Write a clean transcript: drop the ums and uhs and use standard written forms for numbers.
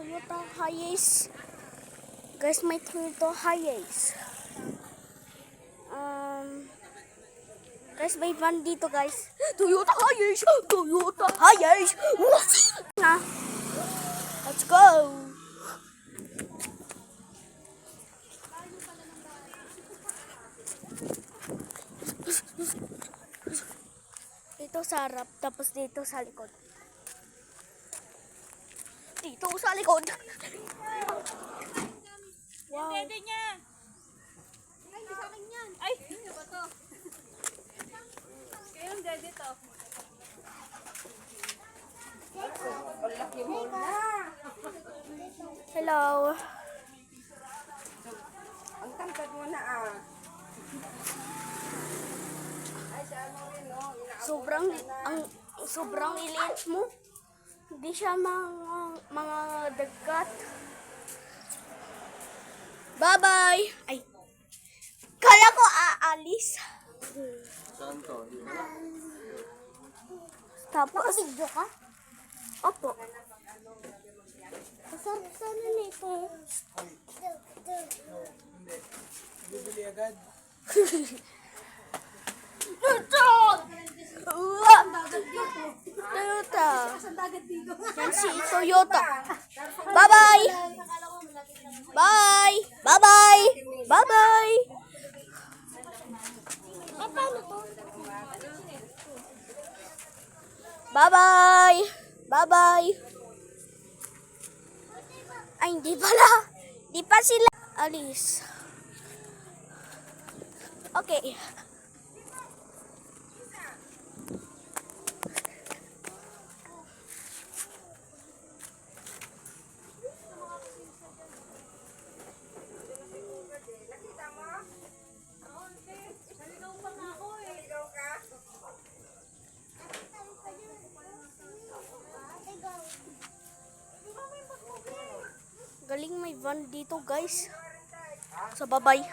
Toyota Hiace. Guys, may Toyota Hiace. Guys, may van dito, guys. Toyota Hiace! Toyota Hiace! Na. Let's go! Dito sa harap, tapos dito sa likod. Dito sa likod. Wow. Yung dede niya. Ay, hindi sa akin yan. Ay, ano ba to? Kaya yung dede to. Hello. Ang tangkad mo na Ay, saan mo rin, no? Sobrang iliit mo. Hindi siya mga dagat. Bye-bye. Ay. Kala ko aalis. Saan to? Tapos, video ka? Opo. Masarap sana nito. Bibili agad. Toyota. Yan si Toyota. Bye-bye. Bye. Bye-bye. Bye-bye. Paano to? Bye-bye. Bye-bye. Ay, hindi pala. Hindi pa sila alis. Okay. Nakita mo? Naligaw pa nga ako eh. Naligaw ka? Galing may van dito, guys. Sa babay.